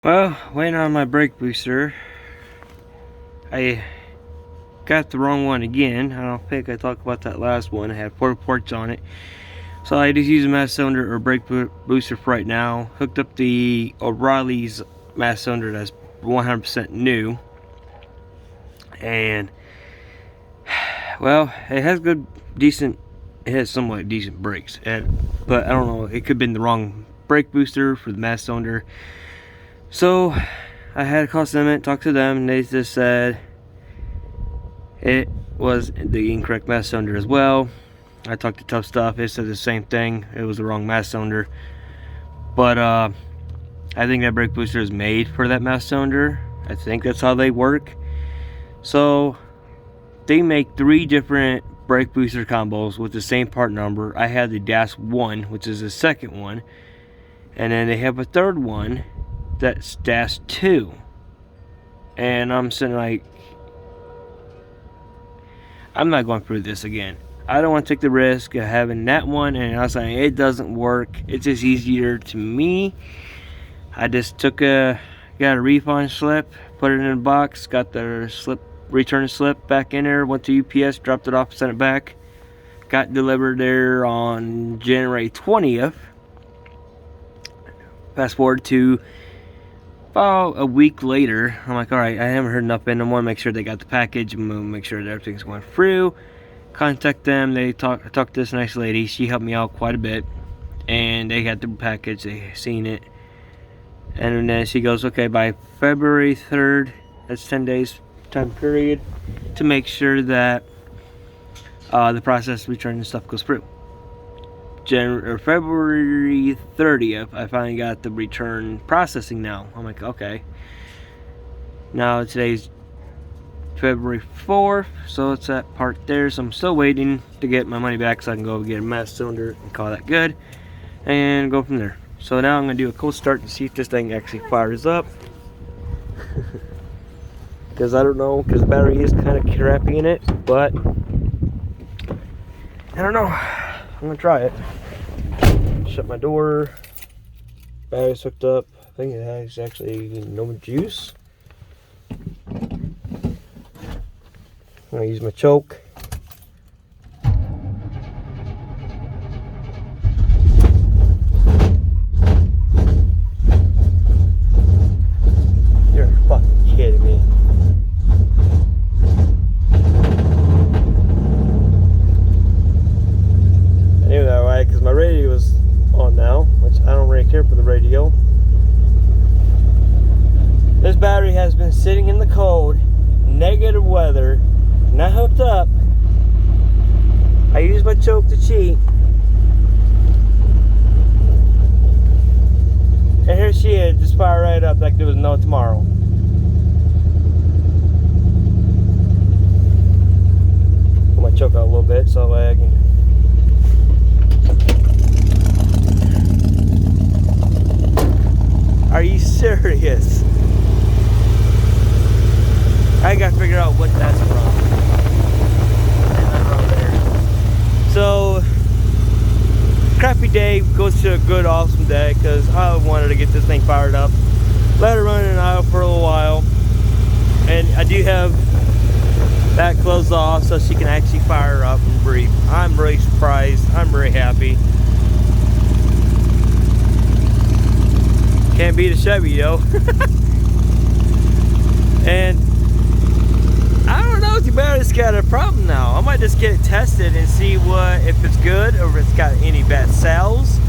Well, waiting on my brake booster. I got the wrong one again. I don't think I talked about that last one. It had 4 ports on it. So I just use a mass cylinder or brake booster for right now. Hooked up the O'Reilly's mass cylinder that's 100% new. And, well, it has it has somewhat decent brakes. But I don't know, it could have been the wrong brake booster for the mass cylinder. So I had to call Cement, talk to them, and they just said it was the incorrect mass cylinder as well. I talked to Tough Stuff, it said the same thing, it was the wrong mass cylinder. But I think that brake booster is made for that mass cylinder. I think that's how they work. So they make 3 different brake booster combos with the same part number. I had the DAS 1, which is the second one, and then they have a third one that's DAS 2. And I'm sitting like, I'm not going through this again. I don't want to take the risk of having that one and I was saying it doesn't work. It's just easier to me. I just got a refund slip, put it in a box, got the return slip back in there, went to UPS, dropped it off, sent it back. Got delivered there on January 20th. Fast forward to about a week later, I'm like, alright, I haven't heard nothing. I want to make sure they got the package and make sure that everything's going through. Contact them. I talked to this nice lady. She helped me out quite a bit. And they got the package. They seen it. And then she goes, okay, by February 3rd, that's 10 days time period, to make sure that the process return and stuff goes through. February 30th, I finally got the return processing now. I'm like, okay. Now today's February 4th, so it's that part there. So I'm still waiting to get my money back so I can go get a mass cylinder and call that good and go from there. So now I'm going to do a cold start to see if this thing actually fires up. Because I don't know, because the battery is kind of crappy in it, but I don't know. I'm going to try it. Shut my door. Battery's hooked up. I think it has actually no juice. I'm going to use my choke. You're fucking kidding me. I knew that right, because my radio was on now, which I don't really care for the radio. This battery has been sitting in the cold, negative weather, not hooked up. I used my choke to cheat. And here she is, just fire right up like there was no tomorrow. Put my choke out a little bit so I can. Are you serious? I gotta figure out what that's from. So, crappy day goes to a good, awesome day because I wanted to get this thing fired up. Let it run in an aisle for a little while. And I do have that closed off so she can actually fire up and breathe. I'm really surprised. I'm very happy. Can't beat a Chevy, yo. And I don't know if the battery's got a problem now. I might just get it tested and see if it's good or if it's got any bad cells.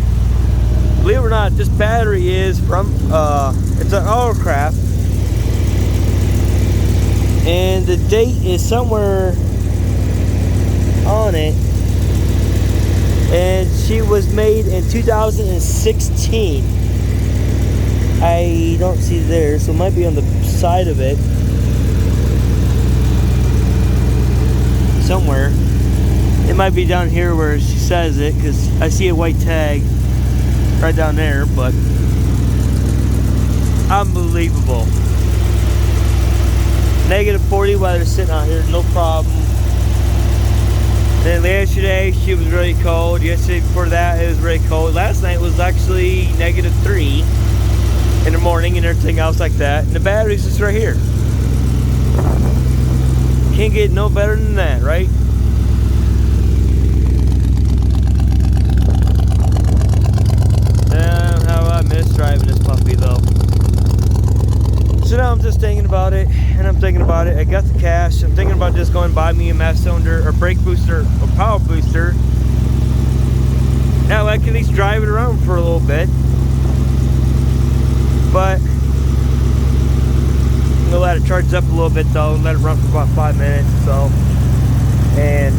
Believe it or not, this battery is from it's an Autocraft, and the date is somewhere on it, and she was made in 2016. I don't see there, so it might be on the side of it somewhere. It might be down here where she says it, because I see a white tag right down there. But unbelievable. Negative 40 while they're sitting out here, no problem. Then yesterday she was really cold. Yesterday before that it was really cold. Last night was actually -3. in the morning and everything else like that. And the battery's just right here. Can't get no better than that, right? How I miss driving this puppy though. So now I'm just thinking about it, and I'm thinking about it. I got the cash. I'm thinking about just going to buy me a mass cylinder or brake booster or power booster. Now I can at least drive it around for a little bit. But I'm gonna let it charge up a little bit though, let it run for about 5 minutes or so. And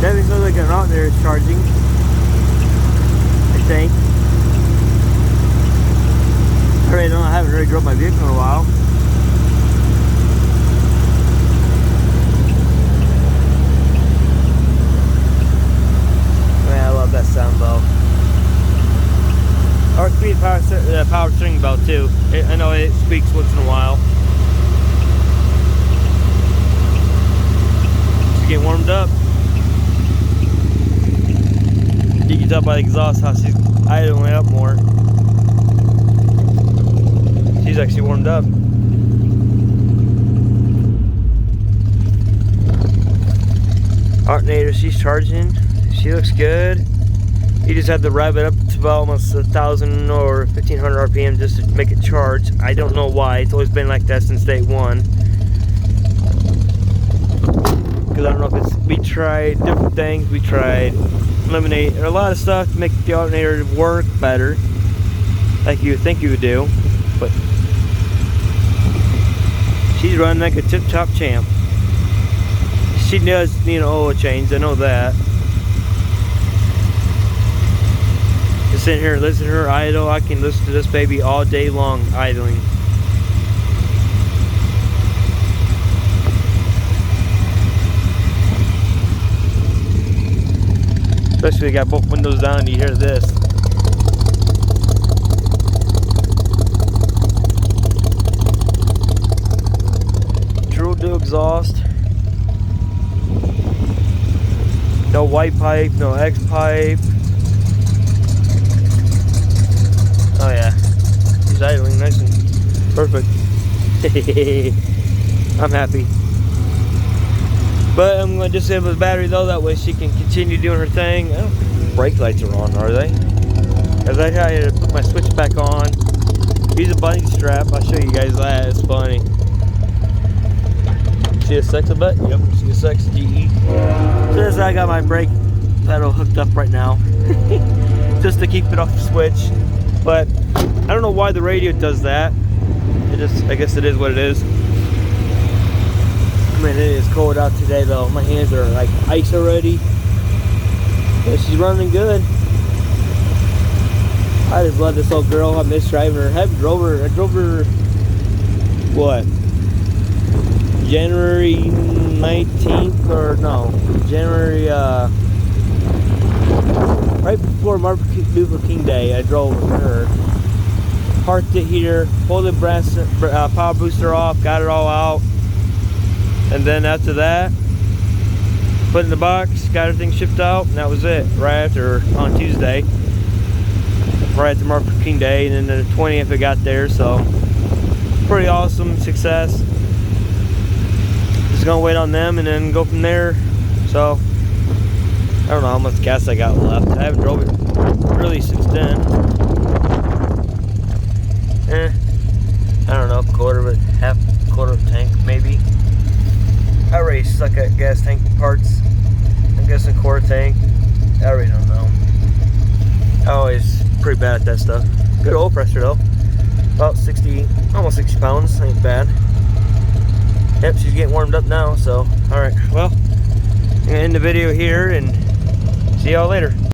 everything looks like an alternator is charging, I think. I haven't really drove my vehicle in a while. Man, I love that sound though. Or speed power steering belt too. I know it squeaks once in a while. She's getting warmed up. You can tell by the exhaust how she's idling up more. She's actually warmed up. Alternator, she's charging. She looks good. You just have to rev it up to about almost 1,000 or 1,500 RPM just to make it charge. I don't know why. It's always been like that since day one. Because I don't know if it's, we tried different things. We tried eliminate a lot of stuff to make the alternator work better, like you would think you would do, but she's running like a tip-top champ. She does need an oil change, I know that. Just sitting here and listen to her idle. I can listen to this baby all day long idling. Especially got both windows down and you hear this. Dual exhaust. No white pipe, no X pipe. Oh yeah, she's idling nice and perfect. I'm happy. But I'm going to disable the battery though, that way she can continue doing her thing. I don't think brake lights are on, are they? Because I had to put my switch back on. Use a bunny strap, I'll show you guys that, it's funny. See a sex a bit? Yep, see a sex GE. So this, I got my brake pedal hooked up right now. Just to keep it off the switch. But I don't know why the radio does that. It just, I guess it is what it is. I mean, it is cold out today though. My hands are like ice already. But she's running good. I just love this old girl. I miss driving her. I drove her, what? January 19th or no, January, right before Martin Luther King Day, I drove her. Parked it here, pulled the power booster off, got it all out. And then after that, put it in the box, got everything shipped out, and that was it. Right after, on Tuesday, right after Martin Luther King Day, and then the 20th it got there, so pretty awesome success. Just gonna wait on them and then go from there. So I don't know how much gas I got left. I haven't drove it really since then. I don't know, half quarter of tank maybe. I already suck at gas tank parts. I'm guessing quarter tank. I really don't know. I'm always pretty bad at that stuff. Good oil pressure though. About 60, almost 60 pounds. Ain't bad. Yep, she's getting warmed up now. So, alright. Well, I'm gonna end the video here and see y'all later.